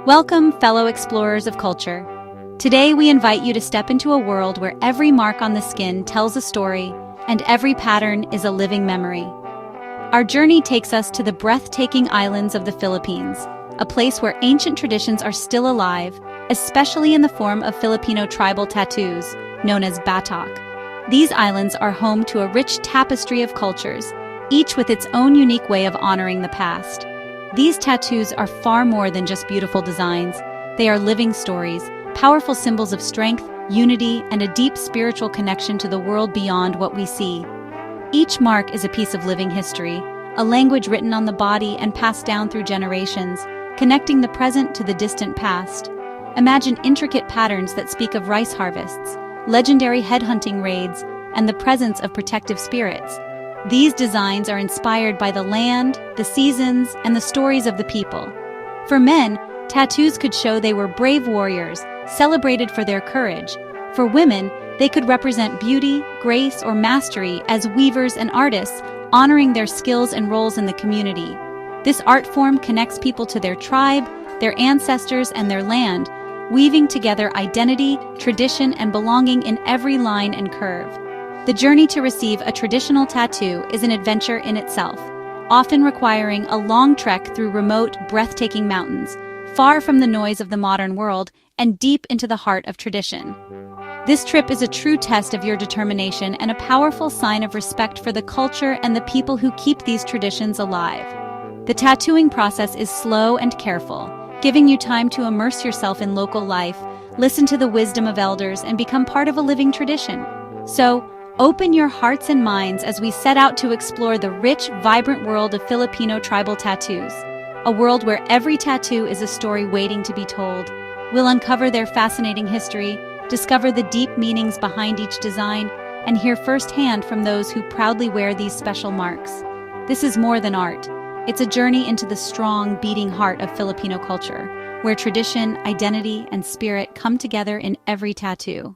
Welcome, fellow explorers of culture. Today we invite you to step into a world where every mark on the skin tells a story and every pattern is a living memory. Our journey takes us to the breathtaking islands of the Philippines, a place where ancient traditions are still alive, especially in the form of Filipino tribal tattoos, known as batok. These islands are home to a rich tapestry of cultures, each with its own unique way of honoring the past. These tattoos are far more than just beautiful designs. They are living stories, powerful symbols of strength, unity, and a deep spiritual connection to the world beyond what we see. Each mark is a piece of living history, a language written on the body and passed down through generations, connecting the present to the distant past. Imagine intricate patterns that speak of rice harvests, legendary headhunting raids, and the presence of protective spirits. These designs are inspired by the land, the seasons, and the stories of the people. For men, tattoos could show they were brave warriors, celebrated for their courage. For women, they could represent beauty, grace, or mastery as weavers and artists, honoring their skills and roles in the community. This art form connects people to their tribe, their ancestors, and their land, weaving together identity, tradition, and belonging in every line and curve. The journey to receive a traditional tattoo is an adventure in itself, often requiring a long trek through remote, breathtaking mountains, far from the noise of the modern world and deep into the heart of tradition. This trip is a true test of your determination and a powerful sign of respect for the culture and the people who keep these traditions alive. The tattooing process is slow and careful, giving you time to immerse yourself in local life, listen to the wisdom of elders, and become part of a living tradition. So, open your hearts and minds as we set out to explore the rich, vibrant world of Filipino tribal tattoos. A world where every tattoo is a story waiting to be told. We'll uncover their fascinating history, discover the deep meanings behind each design, and hear firsthand from those who proudly wear these special marks. This is more than art. It's a journey into the strong, beating heart of Filipino culture, where tradition, identity, and spirit come together in every tattoo.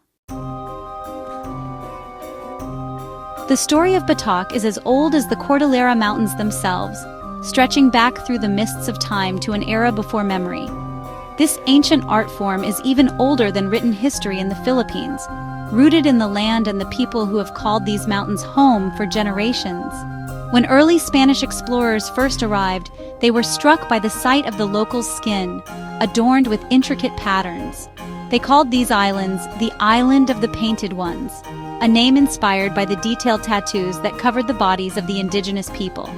The story of Batok is as old as the Cordillera Mountains themselves, stretching back through the mists of time to an era before memory. This ancient art form is even older than written history in the Philippines, rooted in the land and the people who have called these mountains home for generations. When early Spanish explorers first arrived, they were struck by the sight of the local skin, adorned with intricate patterns. They called these islands the Island of the Painted Ones, a name inspired by the detailed tattoos that covered the bodies of the indigenous people.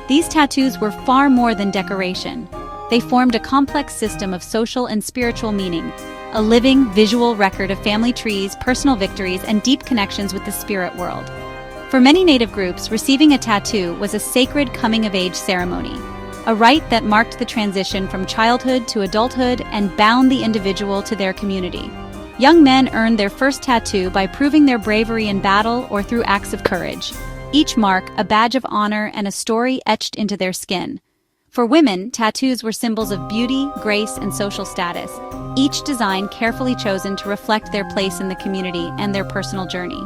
These tattoos were far more than decoration. They formed a complex system of social and spiritual meaning, a living, visual record of family trees, personal victories, and deep connections with the spirit world. For many native groups, receiving a tattoo was a sacred coming-of-age ceremony, a rite that marked the transition from childhood to adulthood and bound the individual to their community. Young men earned their first tattoo by proving their bravery in battle or through acts of courage. Each mark, a badge of honor and a story etched into their skin. For women, tattoos were symbols of beauty, grace, and social status, each design carefully chosen to reflect their place in the community and their personal journey.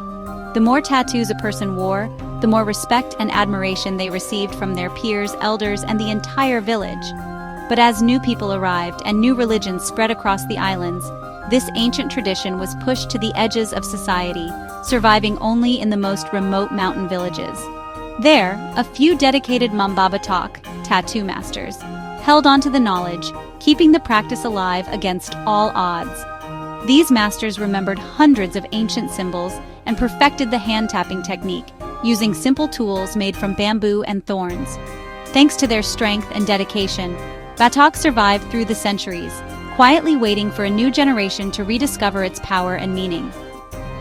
The more tattoos a person wore, the more respect and admiration they received from their peers, elders, and the entire village. But as new people arrived and new religions spread across the islands, this ancient tradition was pushed to the edges of society, surviving only in the most remote mountain villages. There, a few dedicated mambabatok, tattoo masters, held onto the knowledge, keeping the practice alive against all odds. These masters remembered hundreds of ancient symbols and perfected the hand-tapping technique, using simple tools made from bamboo and thorns. Thanks to their strength and dedication, Batok survived through the centuries, quietly waiting for a new generation to rediscover its power and meaning.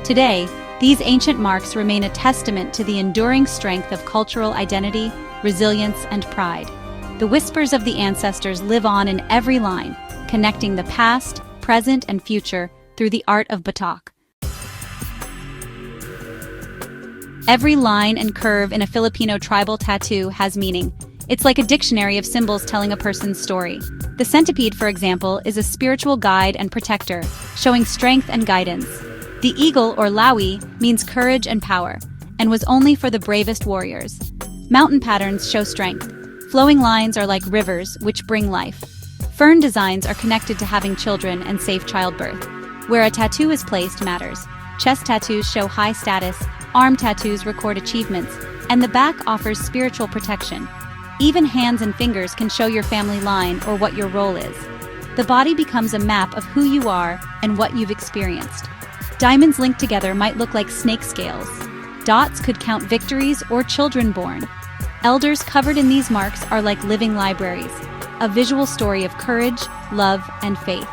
Today, these ancient marks remain a testament to the enduring strength of cultural identity, resilience, and pride. The whispers of the ancestors live on in every line, connecting the past, present, and future through the art of Batok. Every line and curve in a Filipino tribal tattoo has meaning. It's like a dictionary of symbols telling a person's story. The centipede, for example, is a spiritual guide and protector, showing strength and guidance. The eagle, or lawi, means courage and power, and was only for the bravest warriors. Mountain patterns show strength. Flowing lines are like rivers, which bring life. Fern designs are connected to having children and safe childbirth. Where a tattoo is placed matters. Chest tattoos show high status, arm tattoos record achievements, and the back offers spiritual protection. Even hands and fingers can show your family line or what your role is. The body becomes a map of who you are and what you've experienced. Diamonds linked together might look like snake scales. Dots could count victories or children born. Elders covered in these marks are like living libraries, a visual story of courage, love, and faith.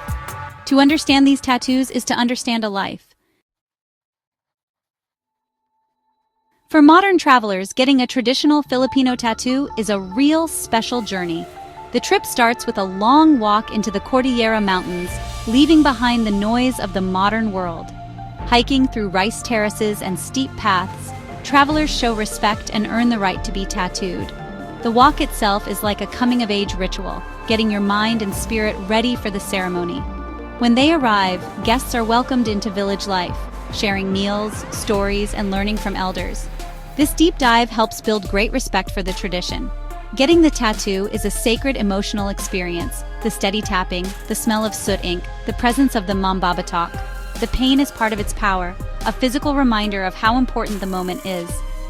To understand these tattoos is to understand a life. For modern travelers, getting a traditional Filipino tattoo is a real special journey. The trip starts with a long walk into the Cordillera Mountains, leaving behind the noise of the modern world. Hiking through rice terraces and steep paths, travelers show respect and earn the right to be tattooed. The walk itself is like a coming-of-age ritual, getting your mind and spirit ready for the ceremony. When they arrive, guests are welcomed into village life, sharing meals, stories, and learning from elders. This deep dive helps build great respect for the tradition. Getting the tattoo is a sacred emotional experience. The steady tapping, the smell of soot ink, the presence of the mambabatok. The pain is part of its power, a physical reminder of how important the moment is.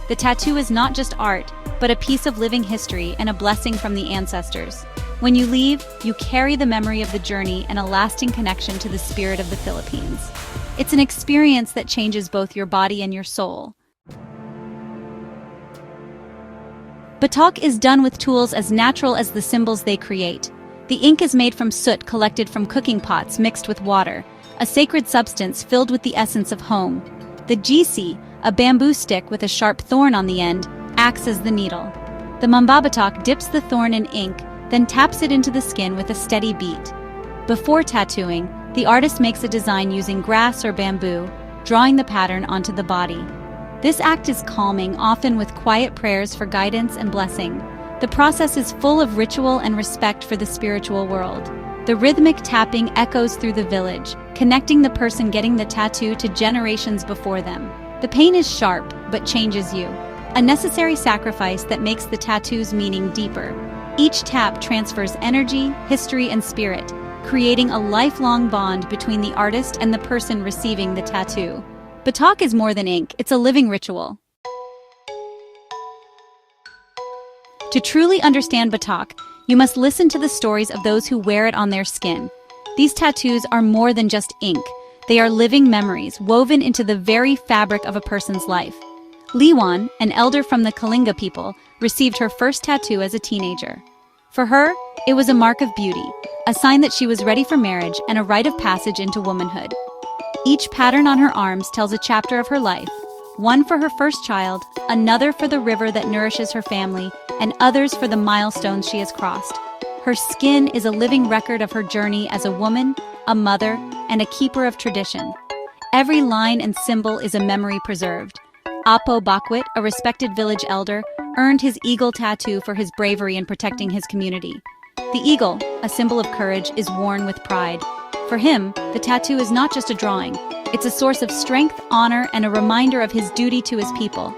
The tattoo is not just art, but a piece of living history and a blessing from the ancestors. When you leave, you carry the memory of the journey and a lasting connection to the spirit of the Philippines. It's an experience that changes both your body and your soul. Batok is done with tools as natural as the symbols they create. The ink is made from soot collected from cooking pots mixed with water, a sacred substance filled with the essence of home. The gisi, a bamboo stick with a sharp thorn on the end, acts as the needle. The mambabatok dips the thorn in ink, then taps it into the skin with a steady beat. Before tattooing, the artist makes a design using grass or bamboo, drawing the pattern onto the body. This act is calming, often with quiet prayers for guidance and blessing. The process is full of ritual and respect for the spiritual world. The rhythmic tapping echoes through the village, connecting the person getting the tattoo to generations before them. The pain is sharp, but changes you. A necessary sacrifice that makes the tattoo's meaning deeper. Each tap transfers energy, history, and spirit, creating a lifelong bond between the artist and the person receiving the tattoo. Batok is more than ink, it's a living ritual. To truly understand Batok, you must listen to the stories of those who wear it on their skin. These tattoos are more than just ink. They are living memories woven into the very fabric of a person's life. Liwan, an elder from the Kalinga people, received her first tattoo as a teenager. For her, it was a mark of beauty, a sign that she was ready for marriage and a rite of passage into womanhood. Each pattern on her arms tells a chapter of her life, one for her first child, another for the river that nourishes her family, and others for the milestones she has crossed. Her skin is a living record of her journey as a woman, a mother, and a keeper of tradition. Every line and symbol is a memory preserved. Apo Bakwit, a respected village elder, earned his eagle tattoo for his bravery in protecting his community. The eagle, a symbol of courage, is worn with pride. For him, the tattoo is not just a drawing. It's a source of strength, honor, and a reminder of his duty to his people.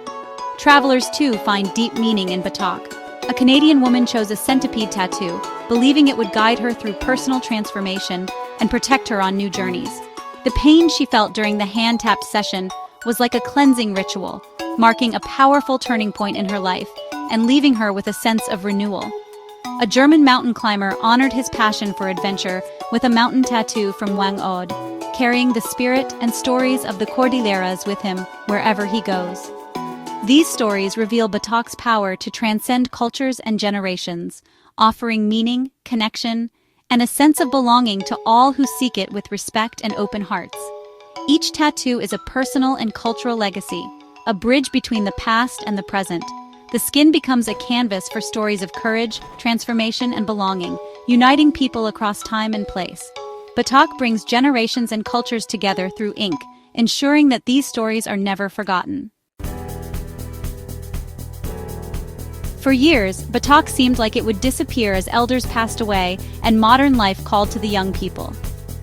Travelers, too, find deep meaning in Batok. A Canadian woman chose a centipede tattoo, believing it would guide her through personal transformation and protect her on new journeys. The pain she felt during the hand-tapped session was like a cleansing ritual, marking a powerful turning point in her life and leaving her with a sense of renewal. A German mountain climber honored his passion for adventure with a mountain tattoo from Wangod, carrying the spirit and stories of the Cordilleras with him wherever he goes. These stories reveal Batok's power to transcend cultures and generations, offering meaning, connection, and a sense of belonging to all who seek it with respect and open hearts. Each tattoo is a personal and cultural legacy, a bridge between the past and the present. The skin becomes a canvas for stories of courage, transformation, and belonging, uniting people across time and place. Batok brings generations and cultures together through ink, ensuring that these stories are never forgotten. For years, Batok seemed like it would disappear as elders passed away and modern life called to the young people.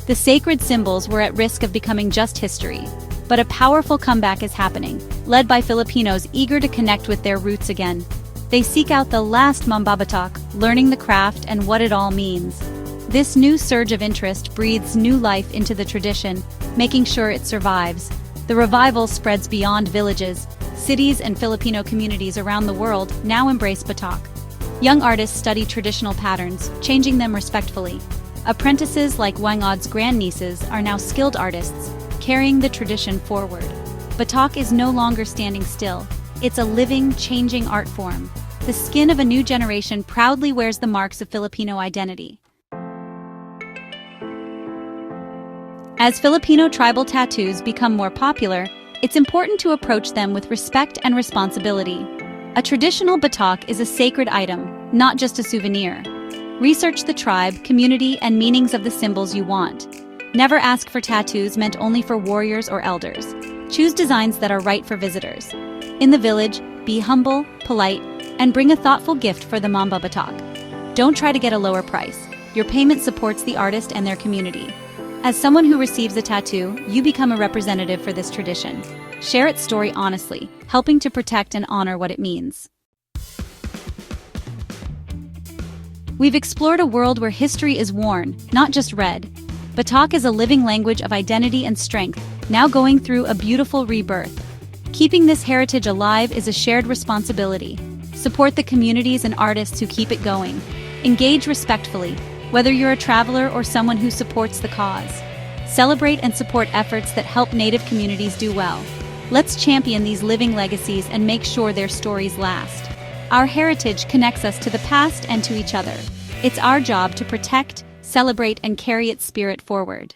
The sacred symbols were at risk of becoming just history. But a powerful comeback is happening, led by Filipinos eager to connect with their roots again. They seek out the last mambabatok, learning the craft and what it all means. This new surge of interest breathes new life into the tradition, making sure it survives. The revival spreads beyond villages. Cities and Filipino communities around the world now embrace batok. Young artists study traditional patterns, changing them respectfully. Apprentices like Wangod's grandnieces are now skilled artists, carrying the tradition forward. Batok is no longer standing still. It's a living, changing art form. The skin of a new generation proudly wears the marks of Filipino identity. As Filipino tribal tattoos become more popular, it's important to approach them with respect and responsibility. A traditional batok is a sacred item, not just a souvenir. Research the tribe, community, and meanings of the symbols you want. Never ask for tattoos meant only for warriors or elders. Choose designs that are right for visitors. In the village, be humble, polite, and bring a thoughtful gift for the Mamba batok. Don't try to get a lower price. Your payment supports the artist and their community. As someone who receives a tattoo, you become a representative for this tradition. Share its story honestly, helping to protect and honor what it means. We've explored a world where history is worn, not just read. Batok is a living language of identity and strength, now going through a beautiful rebirth. Keeping this heritage alive is a shared responsibility. Support the communities and artists who keep it going. Engage respectfully, whether you're a traveler or someone who supports the cause. Celebrate and support efforts that help Native communities do well. Let's champion these living legacies and make sure their stories last. Our heritage connects us to the past and to each other. It's our job to protect, celebrate, and carry its spirit forward.